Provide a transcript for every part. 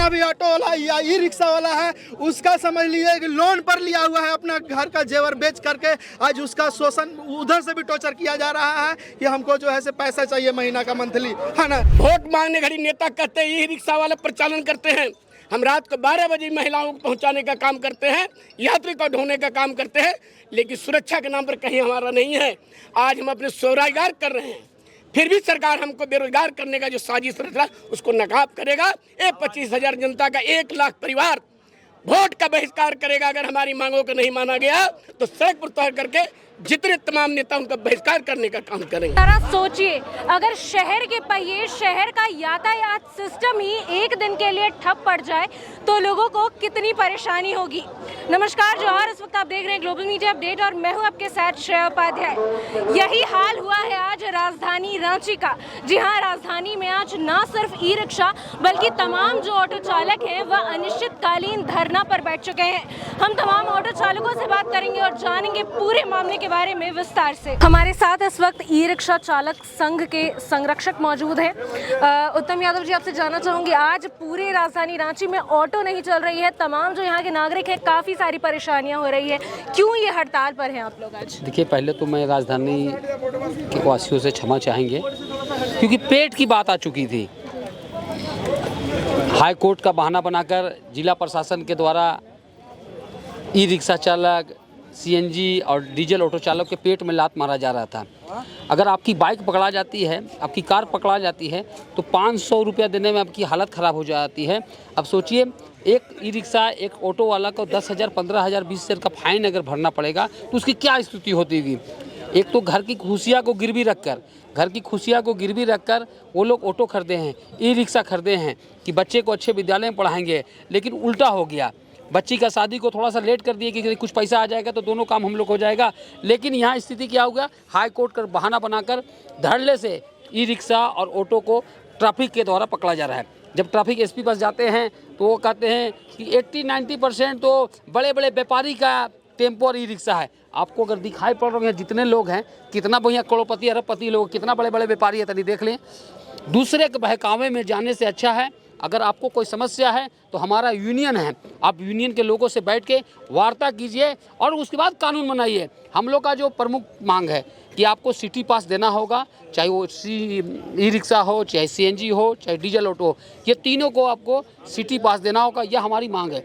जितना भी ऑटो वाला या ई रिक्शा वाला है उसका समझ लीजिए कि लोन पर लिया हुआ है, अपना घर का जेवर बेच करके आज उसका शोषण, उधर से भी टॉर्चर किया जा रहा है कि हमको जो है से पैसा चाहिए महीना का मंथली, है ना। वोट मांगने घड़ी नेता कहते हैं ई रिक्शा वाले प्रचालन करते हैं, हम रात को 12 बजे महिलाओं को पहुंचाने का काम करते हैं, यात्री को ढोने का काम करते हैं, लेकिन सुरक्षा के नाम पर कहीं हमारा नहीं है। आज हम अपने स्वरोजगार कर रहे हैं, फिर भी सरकार हमको बेरोजगार करने का जो साजिश रचा उसको नकाब करेगा। 25,000 जनता का 1 लाख परिवार वोट का बहिष्कार करेगा। अगर हमारी मांगों को नहीं माना गया तो सड़क पर उतर करके जितने तमाम नेता उनका बहिष्कार करने का काम करेंगे। जरा सोचिए, अगर शहर के पहिए, शहर का यातायात सिस्टम ही एक दिन के लिए ठप पड़ जाए तो लोगों को कितनी परेशानी होगी। नमस्कार जौहर, इस वक्त आप देख रहे हैं ग्लोबल मीडिया अपडेट और मैं हूं आपके साथ श्रेया उपाध्याय। यही हाल हुआ है आज राजधानी रांची का। जी हाँ, राजधानी में आज न सिर्फ ई रिक्शा बल्कि तमाम जो ऑटो चालक हैं वह अनिश्चितकालीन धरना पर बैठ चुके हैं। हम तमाम ऑटो चालकों से बात करेंगे और जानेंगे पूरे मामले के बारे में विस्तार से। हमारे साथ इस वक्त ई रिक्शा चालक संघ के संरक्षक मौजूद हैं। उत्तम यादव जी, आपसे जानना चाहूंगी, आज पूरे राजधानी रांची में ऑटो नहीं चल रही है, तमाम जो यहाँ के नागरिक हैं काफी सारी परेशानियां हो रही है, क्यों ये हड़ताल पर हैं आप लोग आज? देखिए, पहले तो मैं राजधानी के वासियों से क्षमा चाहेंगे क्योंकि पेट की बात आ चुकी थी। हाई कोर्ट का बहाना बनाकर जिला प्रशासन के द्वारा ई रिक्शा चालक, सीएनजी और डीजल ऑटो चालक के पेट में लात मारा जा रहा था। अगर आपकी बाइक पकड़ा जाती है, आपकी कार पकड़ा जाती है तो 500 रुपया देने में आपकी हालत ख़राब हो जाती है। अब सोचिए, एक ई रिक्शा, एक ऑटो वाला को 10,000, 15,000, 20,000 का फाइन अगर भरना पड़ेगा तो उसकी क्या स्थिति होती होगी। एक तो घर की खुशियाँ को गिरवी रखकर वो लोग ऑटो खरीदे हैं, ई रिक्शा खरीदे हैं कि बच्चे को अच्छे विद्यालय में पढ़ाएंगे, लेकिन उल्टा हो गया। बच्ची का शादी को थोड़ा सा लेट कर दिए कि कुछ पैसा आ जाएगा तो दोनों काम हम लोग हो जाएगा, लेकिन यहाँ स्थिति क्या होगा, हाई कोर्ट का बहाना बनाकर धड़ल्ले से ई रिक्शा और ऑटो को ट्रैफिक के द्वारा पकड़ा जा रहा है। जब ट्रैफिक एसपी पास जाते हैं तो वो कहते हैं कि 80-90% तो बड़े बड़े व्यापारी का टेम्पो और ई रिक्शा है। आपको अगर दिखाई पड़ रहे हैं जितने लोग हैं, कितना बढ़िया करोड़पति अरबपति लोग, कितना बड़े बड़े व्यापारी है, तनी देख लें। दूसरे के बहकावे में जाने से अच्छा है, अगर आपको कोई समस्या है तो हमारा यूनियन है, आप यूनियन के लोगों से बैठ के वार्ता कीजिए और उसके बाद कानून बनाइए। हम लोग का जो प्रमुख मांग है कि आपको सिटी पास देना होगा, चाहे वो ई रिक्शा हो, चाहे सीएनजी हो, चाहे डीजल ऑटो हो, ये तीनों को आपको सिटी पास देना होगा। यह हमारी मांग है।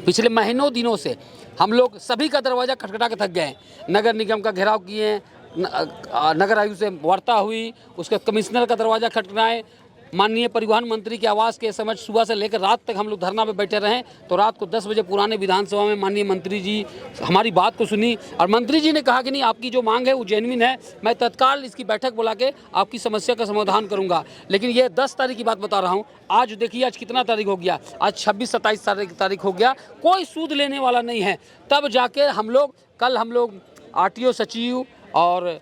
पिछले महीनों दिनों से हम लोग सभी का दरवाज़ा खटखटा के थक गए हैं। नगर निगम का घेराव किए, नगर आयुक्त से वार्ता हुई, उसके कमिश्नर का दरवाज़ा खटखटाए, माननीय परिवहन मंत्री के आवास के समझ सुबह से लेकर रात तक हम लोग धरना पे बैठे रहे। तो रात को 10 बजे पुराने विधानसभा में माननीय मंत्री जी हमारी बात को सुनी और मंत्री जी ने कहा कि नहीं, आपकी जो मांग है वो जेन्युइन है, मैं तत्काल इसकी बैठक बुला के आपकी समस्या का समाधान करूंगा। लेकिन ये 10 तारीख की बात बता रहा हूँ। आज देखिए, आज कितना तारीख हो गया, आज 26-27 तारीख हो गया, कोई सूद लेने वाला नहीं है। तब जाके कल हम लोग RTO सचिव और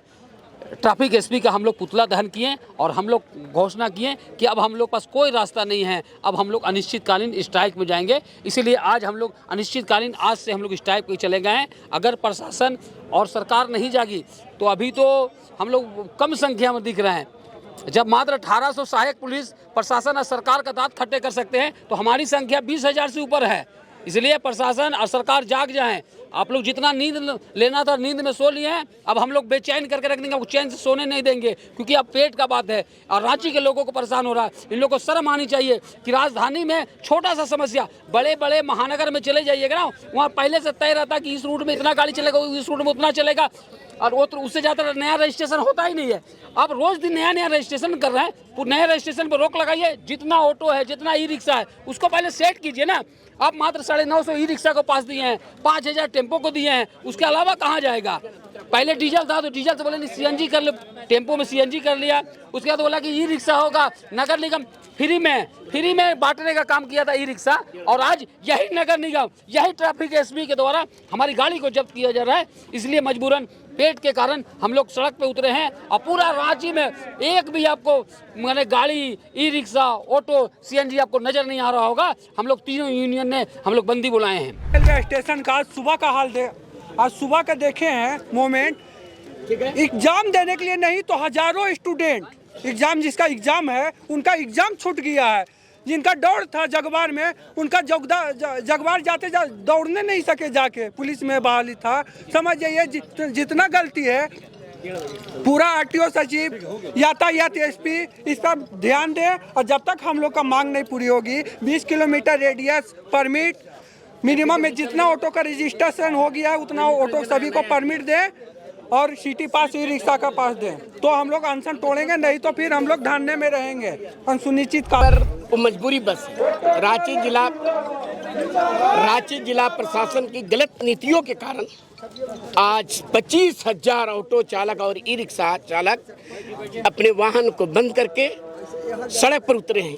ट्रैफिक एसपी का हम लोग पुतला दहन किए और हम लोग घोषणा किए कि अब हम लोग पास कोई रास्ता नहीं है, अब हम लोग अनिश्चितकालीन स्ट्राइक में जाएंगे। इसीलिए आज हम लोग अनिश्चितकालीन, आज से हम लोग स्ट्राइक पे चले गए हैं। अगर प्रशासन और सरकार नहीं जागी तो अभी तो हम लोग कम संख्या में दिख रहे हैं। जब मात्र 1800 सहायक पुलिस प्रशासन और सरकार का दांत खट्टे कर सकते हैं तो हमारी संख्या 20,000 से ऊपर है। इसलिए प्रशासन और सरकार जाग जाएं। आप लोग जितना नींद लेना था नींद में सो लिए हैं, अब हम लोग बेचैन करके रख देंगे, चैन से सोने नहीं देंगे, क्योंकि अब पेट का बात है और रांची के लोगों को परेशान हो रहा है। इन लोगों को शर्म आनी चाहिए कि राजधानी में छोटा सा समस्या, बड़े बड़े महानगर में चले जाइएगा ना, वहाँ पहले से तय रहता कि इस रूट में इतना गाड़ी चलेगा, इस रूट में उतना चलेगा, और वो तो उससे ज़्यादा नया रजिस्ट्रेशन होता ही नहीं है। अब रोज़ दिन नया रजिस्ट्रेशन कर रहे हैं, नए रजिस्ट्रेशन पर रोक लगाइए। जितना ऑटो है, जितना ई रिक्शा है, उसको पहले सेट कीजिए ना। आप मात्र 950 ई रिक्शा को पास दिए हैं, 5,000 टेम्पो को दिए हैं, उसके अलावा कहाँ जाएगा। पहले डीजल था तो डीजल से बोले नहीं सीएनजी कर ले, टेम्पो में सीएनजी कर लिया। उसके बाद बोला कि ई रिक्शा होगा, नगर निगम फ्री में बांटने का काम किया था ई रिक्शा, और आज यही नगर निगम, यही ट्रैफिक एसपी के द्वारा हमारी गाड़ी को जब्त किया जा रहा है। इसलिए मजबूरन पेट के कारण हम लोग सड़क पे उतरे हैं और पूरा रांची में एक भी आपको मैंने गाड़ी, ई रिक्शा, ऑटो, सीएनजी आपको नजर नहीं आ रहा होगा। हम लोग तीनों यूनियन ने हम लोग बंदी बुलाए हैं। रेलवे स्टेशन का आज सुबह का हाल आज सुबह का देखे हैं मोमेंट। एग्जाम देने के लिए नहीं तो हजारों स्टूडेंट, एग्जाम जिसका एग्जाम है उनका एग्जाम छूट गया है। जिनका दौड़ था जगवार में, उनका जगवार जाते दौड़ने नहीं सके जाके, पुलिस में बहाली था। समझ जाइए जितना गलती है पूरा आरटीओ सचिव, यातायात एसपी इस पर ध्यान दें। और जब तक हम लोग का मांग नहीं पूरी होगी 20 किलोमीटर रेडियस परमिट मिनिमम में, जितना ऑटो का रजिस्ट्रेशन हो गया है उतना ऑटो सभी को परमिट दें और सिटी पास ई रिक्शा का पास दें, तो हम लोग अनशन तोड़ेंगे, नहीं तो फिर हम लोग धरने में रहेंगे अनिश्चित काल। वो मजबूरी बस रांची जिला प्रशासन की गलत नीतियों के कारण आज 25,000 ऑटो चालक और ई रिक्शा चालक अपने वाहन को बंद करके सड़क पर उतरे हैं।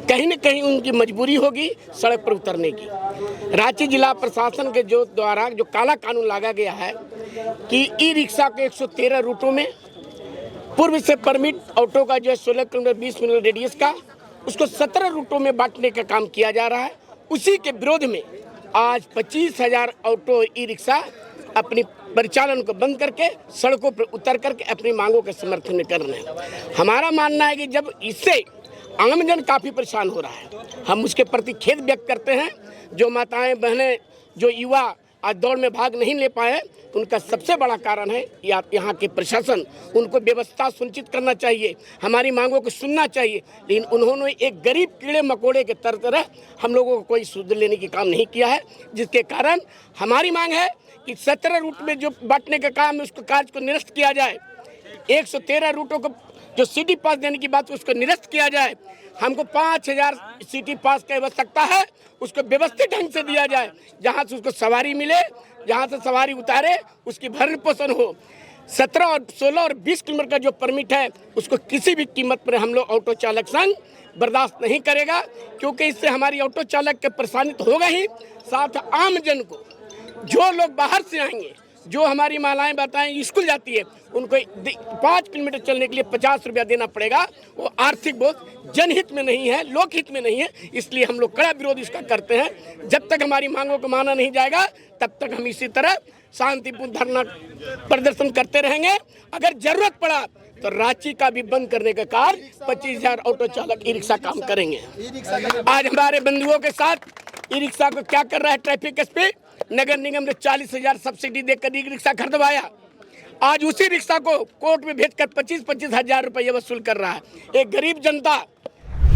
कहीं न कहीं उनकी मजबूरी होगी सड़क पर उतरने की। रांची जिला प्रशासन के द्वारा जो काला कानून लागा गया है कि ई रिक्शा के 113 रूटों में पूर्व से परमिट ऑटो का जो है 16 किलोमीटर 20 किलोमीटर रेडियस का, उसको 17 रूटों में बांटने का काम किया जा रहा है। उसी के विरोध में आज 25,000 ऑटो ई रिक्शा अपनी परिचालन को बंद करके सड़कों पर उतर करके अपनी मांगों के समर्थन में कर रहे हैं। हमारा मानना है कि जब इससे आमजन काफ़ी परेशान हो रहा है, हम उसके प्रति खेद व्यक्त करते हैं। जो माताएं बहनें, जो युवा आज दौड़ में भाग नहीं ले पाए, उनका सबसे बड़ा कारण है यहाँ के प्रशासन। उनको व्यवस्था सुनिश्चित करना चाहिए, हमारी मांगों को सुनना चाहिए, लेकिन उन्होंने एक गरीब कीड़े मकोड़े के तरह हम लोगों को कोई सुध लेने की काम नहीं किया है, जिसके कारण हमारी मांग है कि 17 रूट में जो बांटने का काम है उसको कार्य को निरस्त किया जाए। 113 रूटों को जो सिटी पास देने की बात उसको निरस्त किया जाए। हमको 5,000 सिटी पास की आवश्यकता है, उसको व्यवस्थित ढंग से दिया जाए, जहाँ से उसको सवारी मिले, जहाँ से सवारी उतारे उसकी भरण पोषण हो। 17 और 16 और 20 किलोमीटर का जो परमिट है उसको किसी भी कीमत पर हम लोग ऑटो चालक संघ बर्दाश्त नहीं करेगा, क्योंकि इससे हमारी ऑटो चालक के परेशानी तो होगा ही, साथ आम जन को, जो लोग बाहर से आएंगे, जो हमारी महिलाएं बताएं स्कूल जाती है, उनको 5 किलोमीटर चलने के लिए 50 रुपया देना पड़ेगा। वो आर्थिक बोझ जनहित में नहीं है, लोकहित में नहीं है, इसलिए हम लोग कड़ा विरोध इसका करते हैं। जब तक हमारी मांगों को माना नहीं जाएगा तब तक हम इसी तरह शांतिपूर्ण धरना प्रदर्शन करते रहेंगे। अगर जरूरत पड़ा तो रांची का भी बंद करने का कार्य 25,000 ऑटो चालक ई रिक्शा काम करेंगे। आज हमारे बंधुओं के साथ ई रिक्शा को क्या कर रहा है ट्रैफिक एसपी, नगर निगम ने 40,000 सब्सिडी देकर ई रिक्शा खरीदवाया। आज उसी रिक्शा को कोर्ट में भेजकर 25-25 हजार रुपये वसूल कर रहा है। एक गरीब जनता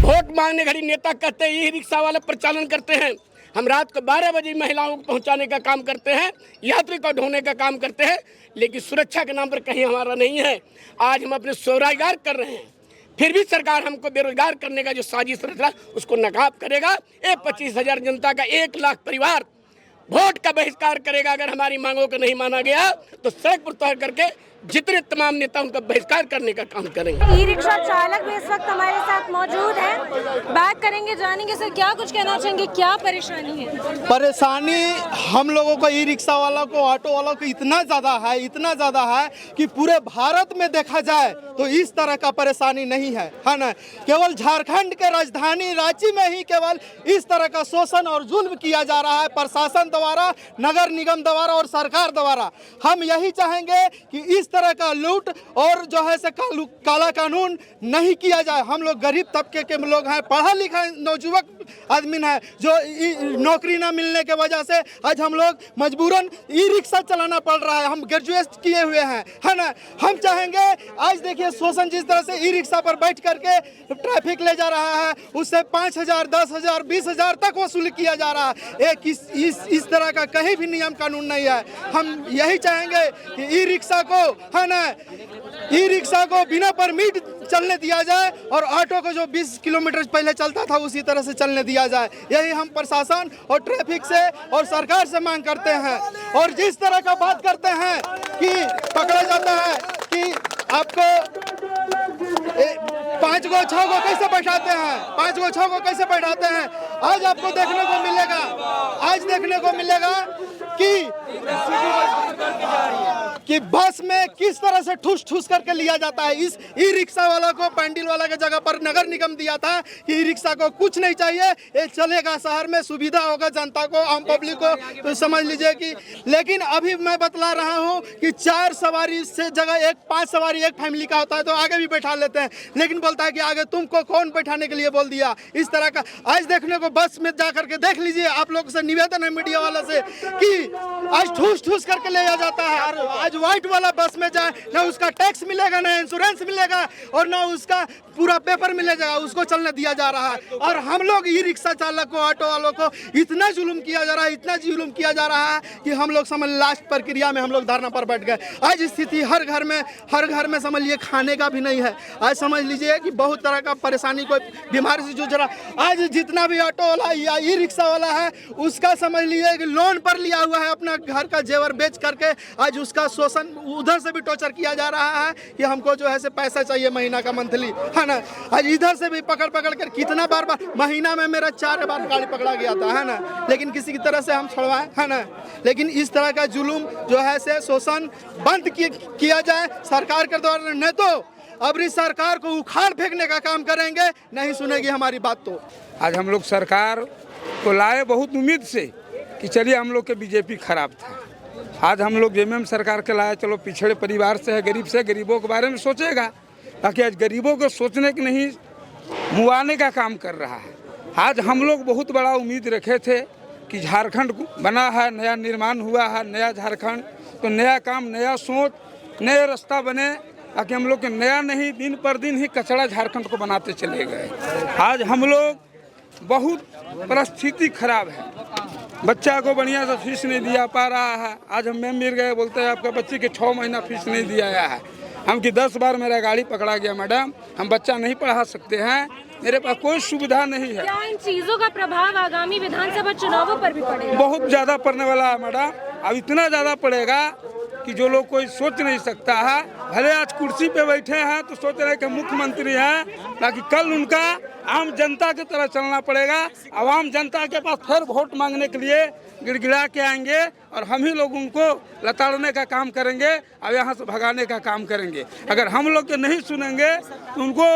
वोट मांगने घड़ी नेता कहते हैं ई रिक्शा वाले प्रचालन करते हैं। हम रात को 12 बजे महिलाओं को पहुंचाने का काम करते हैं, यात्री को ढोने का काम करते हैं, लेकिन सुरक्षा के नाम पर कहीं हमारा नहीं है। आज हम अपने स्वरोजगार कर रहे हैं, फिर भी सरकार हमको बेरोजगार करने का जो साजिश रच रहा है उसको नकाब करेगा। 25,000 जनता का 1 लाख परिवार वोट का बहिष्कार करेगा। अगर हमारी मांगों को नहीं माना गया तो सड़क पर उतर करके जितने तमाम नेता उनका बहिष्कार करने का काम करेंगे। ई रिक्शा चालक भी इस वक्त हमारे साथ मौजूद हैं, बात करेंगे, जानेंगे सर क्या कुछ कहना चाहेंगे, क्या परेशानी है? परेशानी हम लोगों को ई रिक्शा वालों को, ऑटो वालों को इतना ज़्यादा है कि पूरे भारत में देखा जाए तो इस तरह का परेशानी नहीं है ना। केवल झारखंड के राजधानी रांची में ही केवल इस तरह का शोषण और जुल्म किया जा रहा है प्रशासन द्वारा, नगर निगम द्वारा और सरकार द्वारा। हम यही चाहेंगे कि इस तरह का लूट और जो है से काला कानून नहीं किया जाए। हम लोग गरीब तबके के लोग हैं, पढ़ा लिखा नौजुवक आदमी है, जो नौकरी ना मिलने के वजह से आज हम लोग मजबूरन ई रिक्शा चलाना पड़ रहा है। हम ग्रेजुएट किए हुए हैं, है ना। हम चाहेंगे, आज देखिए शोषण जिस तरह से ई रिक्शा पर बैठ करके ट्रैफिक ले जा रहा है, उससे 5,000, 10,000, 20,000 तक वसूल किया जा रहा है। इस तरह का कहीं भी नियम कानून नहीं है। हम यही चाहेंगे कि ई रिक्शा को, है ना, ई रिक्शा को बिना परमिट चलने दिया जाए और ऑटो को जो 20 किलोमीटर पहले चलता था उसी तरह से चलने दिया जाए। यही हम प्रशासन और ट्रैफिक से और सरकार से मांग करते हैं। और जिस तरह का बात करते हैं कि पकड़ा जाता है कि आपको 5 गो 6 गो कैसे बैठाते हैं, 5 गो 6 गो कैसे बैठाते हैं, आज आपको देखने को मिलेगा कि बस में किस तरह से ठूस ठूस करके लिया जाता है। इस ई रिक्शा वाला को पैंडल वाला के जगह पर नगर निगम दिया था कि ई रिक्शा को कुछ नहीं चाहिए, ये चलेगा, शहर में सुविधा होगा जनता को, आम पब्लिक को, तो समझ लीजिए कि। लेकिन अभी मैं बतला रहा हूँ कि 4 सवारी से जगह 5 सवारी एक फैमिली का होता है तो आगे भी बैठा लेते हैं, लेकिन बोलता है कि आगे तुमको कौन बैठाने के लिए बोल दिया। इस तरह का आज देखने को बस में जा करके देख लीजिए। आप लोगों से निवेदन है मीडिया वाला से कि आज ठूस ठूस करके ले जाता है। और आज व्हाइट वाला बस में जाए ना उसका टैक्स मिलेगा, ना इंश्योरेंस मिलेगा, और ना उसका पूरा पेपर मिलेगा, उसको चलने दिया जा रहा है। और हम लोग ई रिक्शा चालक को, ऑटो वालों को इतना जुल्म किया जा रहा है, इतना जुल्म किया जा रहा है कि हम लोग समझ लास्ट प्रक्रिया में हम लोग धरना पर बैठ गए। आज स्थिति हर घर में समझ लीजिए खाने का भी नहीं है। आज समझ लीजिए कि बहुत तरह का परेशानी, कोई बीमारी से जूझ रहा। आज जितना भी ऑटो वाला या ई रिक्शा वाला है उसका समझ लीजिए कि लोन पर लिया हुआ है, अपना घर का जेवर बेच करके आज उसका शोषण, उधर से भी टॉर्चर किया जा रहा है कि हमको जो है से पैसा चाहिए महीना का, मंथली, है ना। आज इधर से भी पकड़ कर कितना बार महीना में मेरा 4 बार गाड़ी पकड़ा गया था, है ना, लेकिन किसी की तरह से हम छुड़वाए, है ना। लेकिन इस तरह का जुलूम जो है से शोषण बंद किया जाए सरकार के द्वारा, नहीं तो अब इस सरकार को उखाड़ फेंकने का काम करेंगे, नहीं सुनेगी हमारी बात। तो आज हम लोग सरकार को लाए बहुत उम्मीद से कि चलिए हम लोग के बीजेपी खराब था। आज हम लोग जेएमएम सरकार के लाए, चलो पिछड़े परिवार से है, गरीब से, गरीबों के बारे में सोचेगा, ताकि आज गरीबों को सोचने के नहीं मुआने का काम कर रहा है। आज हम लोग बहुत बड़ा उम्मीद रखे थे कि झारखंड बना है, नया निर्माण हुआ है, नया झारखंड, तो नया काम, नया सोच, नए रास्ता बने, ताकि हम लोग के नया नहीं, दिन पर दिन ही कचरा झारखंड को बनाते चले गए। आज हम लोग बहुत परिस्थिति खराब है, बच्चा को बढ़िया से फीस नहीं दिया पा रहा है। आज हम मैम मिल गए, बोलते हैं आपका बच्चे के 6 महीना फीस नहीं दिया है। हम कि 10 बार मेरा गाड़ी पकड़ा गया मैडम, हम बच्चा नहीं पढ़ा सकते हैं, मेरे पास कोई सुविधा नहीं है। क्या इन चीजों का प्रभाव आगामी विधानसभा चुनावों पर भी पड़ेगा? बहुत ज़्यादा पड़ने वाला है मैडम। अब इतना ज़्यादा पड़ेगा कि जो लोग कोई सोच नहीं सकता है। भले आज कुर्सी पे बैठे हैं तो सोच रहे हैं कि मुख्यमंत्री हैं, ताकि कल उनका आम जनता की तरह चलना पड़ेगा। आवाम जनता के पास फिर वोट मांगने के लिए गिड़गिड़ा के आएंगे और हम ही लोग उनको लताड़ने का काम करेंगे और यहाँ से भगाने का काम करेंगे। अगर हम लोग के नहीं सुनेंगे तो उनको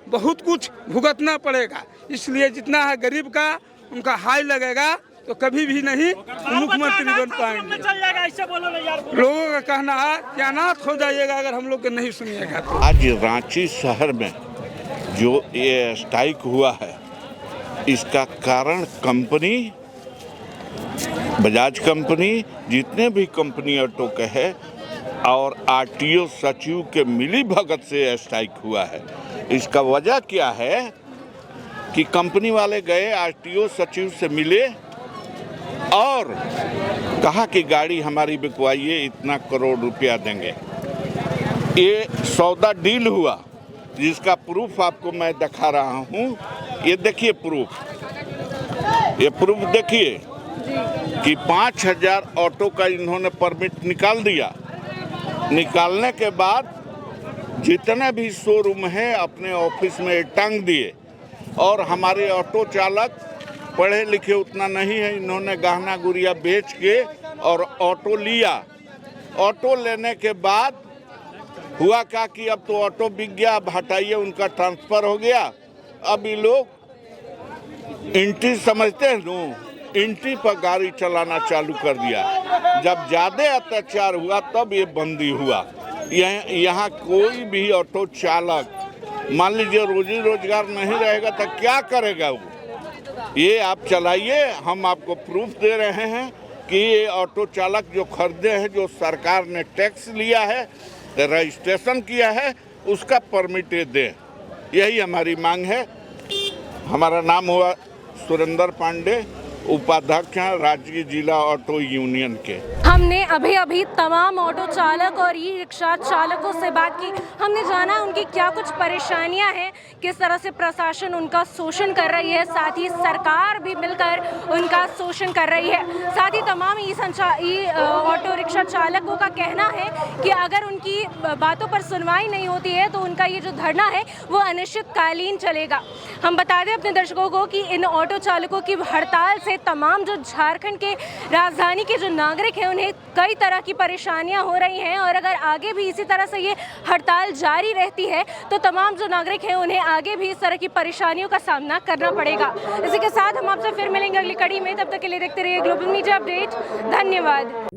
बहुत कुछ भुगतना पड़ेगा। इसलिए जितना है गरीब का उनका हाई लगेगा तो कभी भी नहीं मुख्यमंत्री बन पाएंगे। लोगों का कहना है कि अनाथ हो जाइएगा अगर हम लोग के नहीं सुनिएगा तो। आज रांची शहर में जो ये स्ट्राइक हुआ है, इसका कारण कंपनी, बजाज कंपनी, जितने भी कंपनी ऑटो के है और आरटीओ सचिव के मिली भगत से स्ट्राइक हुआ है। इसका वजह क्या है कि कंपनी वाले गए, आरटीओ सचिव से मिले और कहा कि गाड़ी हमारी बिकवाइए, इतना करोड़ रुपया देंगे। ये सौदा डील हुआ, जिसका प्रूफ आपको मैं दिखा रहा हूँ। ये देखिए प्रूफ, ये प्रूफ देखिए कि 5000 ऑटो का इन्होंने परमिट निकाल दिया। निकालने के बाद जितने भी शोरूम है अपने ऑफिस में टांग दिए। और हमारे ऑटो चालक पढ़े लिखे उतना नहीं है, इन्होंने गहना गुड़िया बेच के और ऑटो लिया। ऑटो लेने के बाद हुआ क्या कि अब तो ऑटो बिक गया, अब हटाइए, उनका ट्रांसफ़र हो गया। अब ये लोग एंट्री समझते हैं नो, एंट्री पर गाड़ी चलाना चालू कर दिया। जब ज़्यादा अत्याचार हुआ तब ये बंदी हुआ। यहाँ कोई भी ऑटो चालक, मान लीजिए रोजी रोजगार नहीं रहेगा तो क्या करेगा वो? ये आप चलाइए, हम आपको प्रूफ दे रहे हैं कि ये ऑटो चालक जो खरीदे हैं, जो सरकार ने टैक्स लिया है, रजिस्ट्रेशन किया है, उसका परमिट दें। यही हमारी मांग है। हमारा नाम हुआ सुरेंद्र पांडे, उपाध्यक्ष हैं राज्य जिला ऑटो यूनियन के। हम हमने अभी अभी तमाम ऑटो चालक और ई रिक्शा चालकों से बात की। हमने जाना उनकी क्या कुछ परेशानियां हैं, किस तरह से प्रशासन उनका शोषण कर रही है, साथ ही सरकार भी मिलकर उनका शोषण कर रही है। साथ ही तमाम ई ऑटो रिक्शा चालकों का कहना है कि अगर उनकी बातों पर सुनवाई नहीं होती है तो उनका ये जो धरना है वो अनिश्चितकालीन चलेगा। हम बता दें अपने दर्शकों को कि इन ऑटो चालकों की हड़ताल से तमाम जो झारखंड के राजधानी के जो नागरिक हैं उन्हें कई तरह की परेशानियां हो रही हैं, और अगर आगे भी इसी तरह से ये हड़ताल जारी रहती है तो तमाम जो नागरिक हैं उन्हें आगे भी इस तरह की परेशानियों का सामना करना पड़ेगा। इसी के साथ हम आपसे फिर मिलेंगे अगली कड़ी में, तब तक के लिए देखते रहिए ग्लोबल मीडिया अपडेट। धन्यवाद।